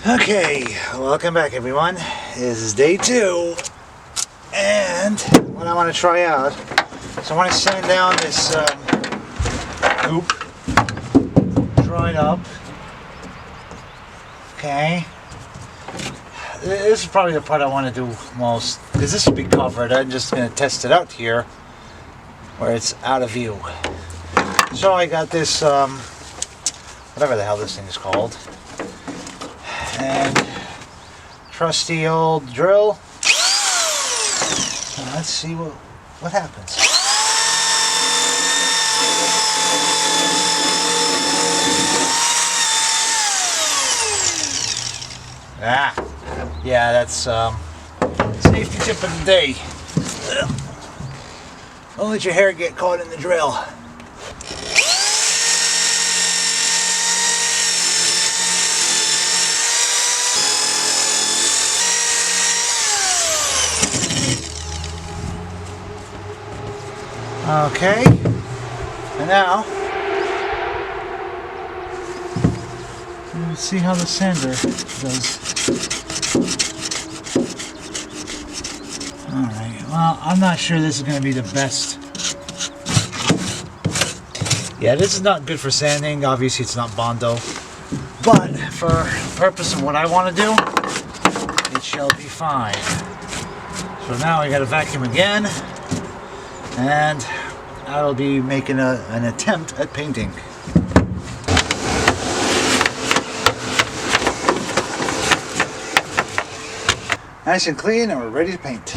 Okay, welcome back everyone. This is day 2, and what I want to try out, so I want to sand down this hoop, dry it up. Okay, this is probably the part I want to do most, because this will be covered. I'm just going to test it out here, where it's out of view. So I got this, whatever the hell this thing is called. And trusty old drill. So let's see what happens. Yeah, that's safety tip of the day. Don't let your hair get caught in the drill. Okay, and now let's see how the sander does. Alright, well, I'm not sure this is going to be the best. Yeah, this is not good for sanding. Obviously, it's not Bondo. But for the purpose of what I want to do, it shall be fine. So now I got to vacuum again. And I will be making an attempt at painting. Nice and clean, and we're ready to paint.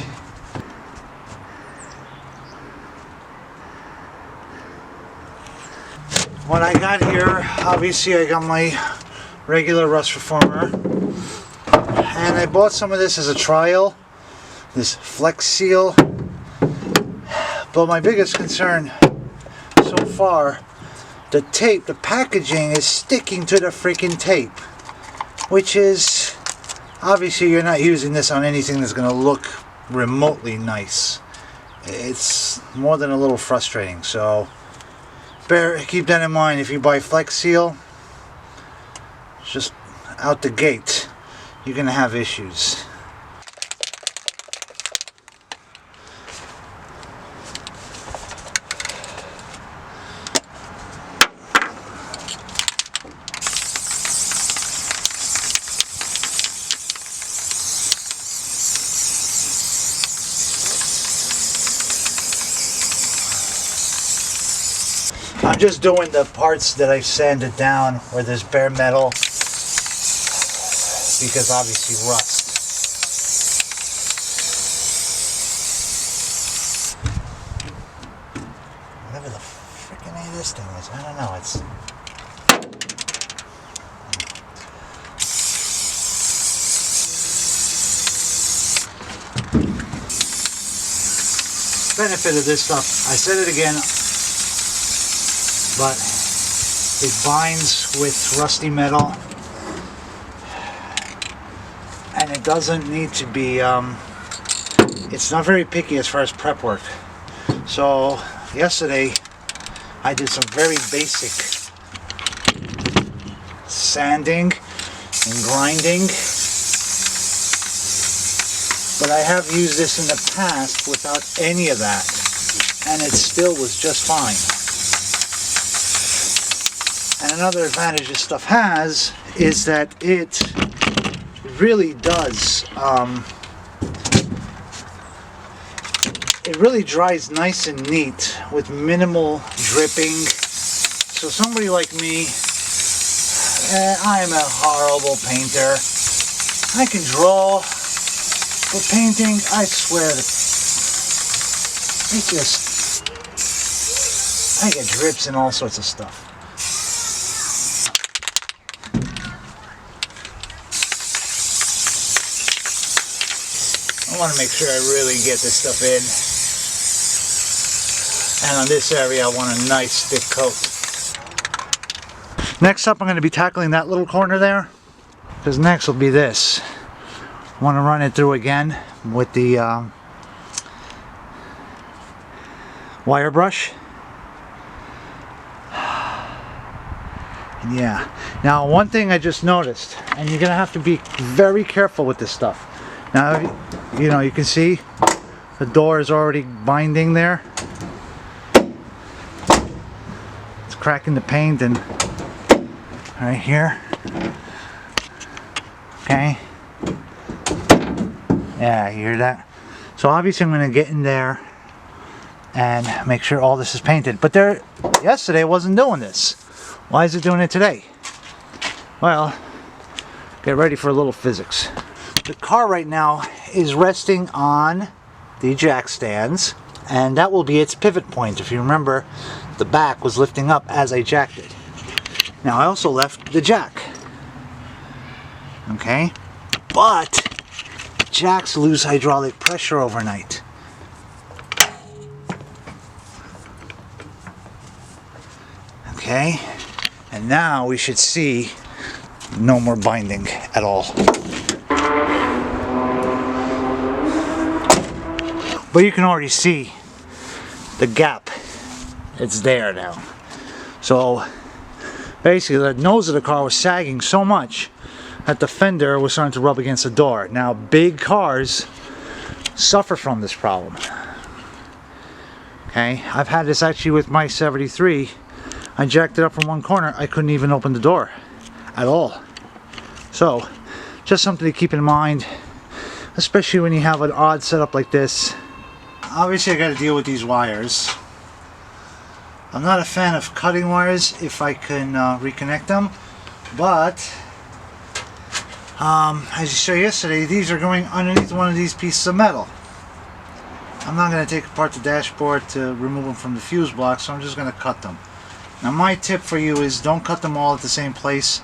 What I got here, obviously I got my regular rust reformer. And I bought some of this as a trial, this Flex Seal. But my biggest concern so far, the tape, the packaging is sticking to the freaking tape. Which is, obviously you're not using this on anything that's going to look remotely nice. It's more than a little frustrating. So keep that in mind if you buy Flex Seal. Just out the gate, you're going to have issues. I'm just doing the parts that I've sanded down where there's bare metal, because obviously rust. Whatever the freaking name of this thing is, I don't know. It's benefit of this stuff. I said it again. But it binds with rusty metal, and it doesn't need to be, it's not very picky as far as prep work. So yesterday I did some very basic sanding and grinding, but I have used this in the past without any of that, and it still was just fine. And another advantage this stuff has is that it really does, it really dries nice and neat with minimal dripping. So somebody like me, I am a horrible painter. I can draw, but painting, I swear, I get drips and all sorts of stuff. I want to make sure I really get this stuff in, and on this area I want a nice thick coat. Next up I'm going to be tackling that little corner there, because next will be this. I want to run it through again with the wire brush. Yeah. Now, one thing I just noticed, and you're gonna have to be very careful with this stuff. Now, you know, you can see the door is already binding there. It's cracking the paint and right here. Okay. Yeah, you hear that? So obviously I'm gonna get in there and make sure all this is painted. But there, yesterday it wasn't doing this. Why is it doing it today? Well, get ready for a little physics. The car right now is resting on the jack stands, and that will be its pivot point. If you remember, the back was lifting up as I jacked it. Now I also left the jack. Okay? But jacks lose hydraulic pressure overnight. Okay? And now we should see no more binding at all. But you can already see the gap. It's there now. So basically the nose of the car was sagging so much that the fender was starting to rub against the door. Now big cars suffer from this problem. Okay, I've had this actually with my 73. I jacked it up from one corner, I couldn't even open the door at all. So, just something to keep in mind, especially when you have an odd setup like this. Obviously I got to deal with these wires. I'm not a fan of cutting wires if I can reconnect them, but as you saw yesterday, these are going underneath one of these pieces of metal. I'm not going to take apart the dashboard to remove them from the fuse block, so I'm just going to cut them. Now my tip for you is don't cut them all at the same place,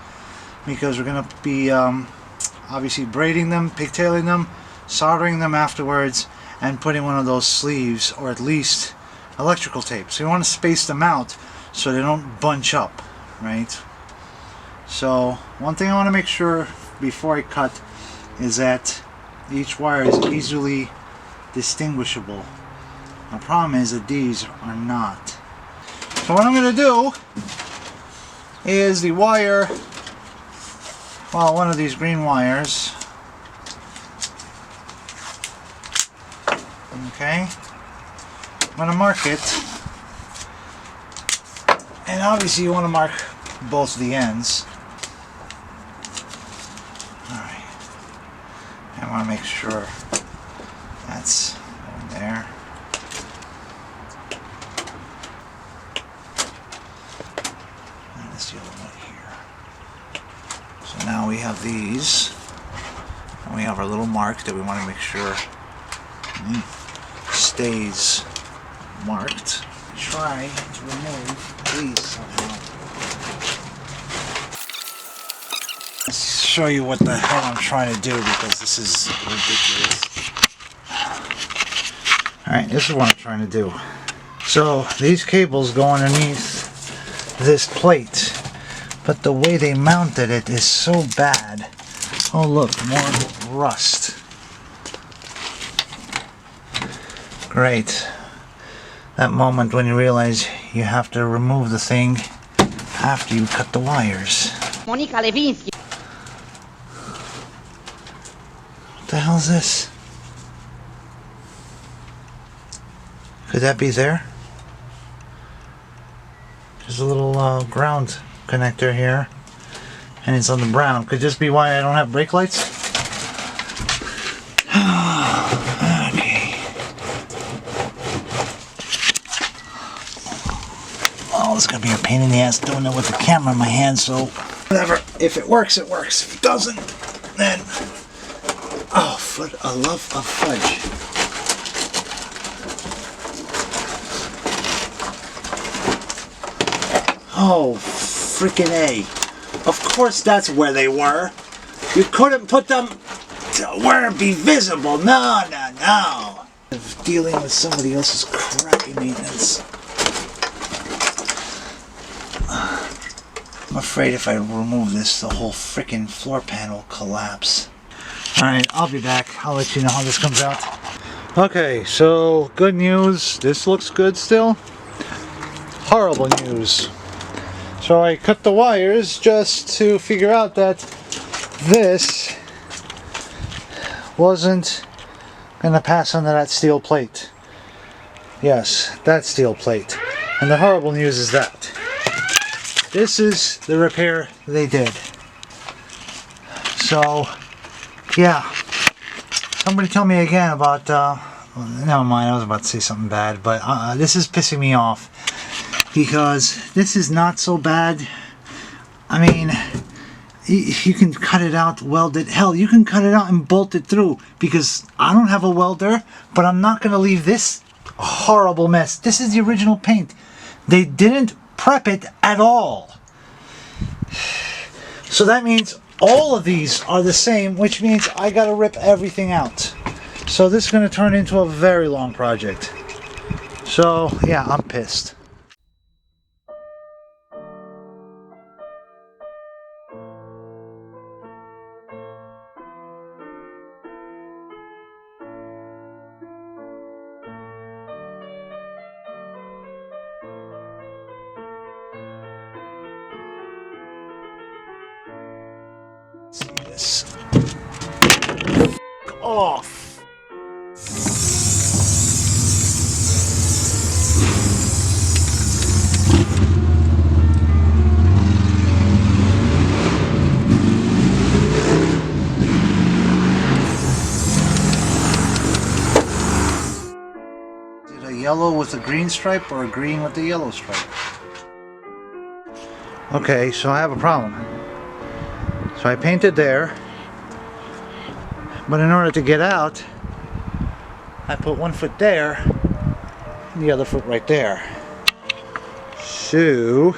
because we're going to be obviously braiding them, pigtailing them, soldering them afterwards, and putting one of those sleeves, or at least electrical tape. So you want to space them out so they don't bunch up, right? So one thing I want to make sure before I cut is that each wire is easily distinguishable. The problem is that these are not. So what I'm going to do is the wire, well, one of these green wires, okay, I'm going to mark it, and obviously you want to mark both the ends. Alright, I want to make sure that's in there. The other one here. So now we have these, and we have our little mark that we want to make sure stays marked. Try to remove these somehow. Let's show you what the hell I'm trying to do, because this is ridiculous. Alright, this is what I'm trying to do. So these cables go underneath this plate, but the way they mounted it is so bad. Oh look, more rust. Great. That moment when you realize you have to remove the thing after you cut the wires. Monica Lewinsky. What the hell is this? Could that be there? There's a little ground connector here, and it's on the brown. Could this be why I don't have brake lights? Okay. Oh, it's gonna be a pain in the ass doing it with the camera in my hand, so whatever. If it works, it works. If it doesn't, then oh, a love of fudge. Oh, freaking A. Of course that's where they were. You couldn't put them to where it'd be visible. No, no, no. Dealing with somebody else's crappy maintenance. I'm afraid if I remove this, the whole freaking floor pan will collapse. Alright, I'll be back. I'll let you know how this comes out. Okay, so good news. This looks good still. Horrible news. So I cut the wires just to figure out that this wasn't going to pass under that steel plate. Yes, that steel plate. And the horrible news is that this is the repair they did. So, yeah. Somebody tell me again about, well, never mind, I was about to say something bad, but this is pissing me off. Because this is not so bad. I mean, you can cut it out, weld it. Hell, you can cut it out and bolt it through. Because I don't have a welder, but I'm not going to leave this horrible mess. This is the original paint. They didn't prep it at all. So that means all of these are the same, which means I got to rip everything out. So this is going to turn into a very long project. So, yeah, I'm pissed. See this. Off. Is it a yellow with a green stripe or a green with the yellow stripe? Okay, so I have a problem. So I painted there, but in order to get out, I put one foot there and the other foot right there. So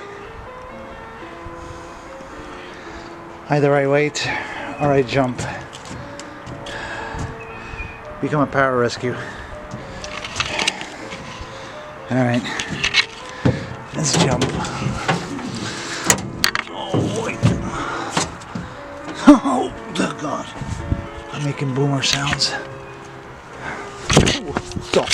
either I wait or I jump. Become a pararescue. Alright, let's jump. Oh, dear God. I'm making boomer sounds. Ooh, stop.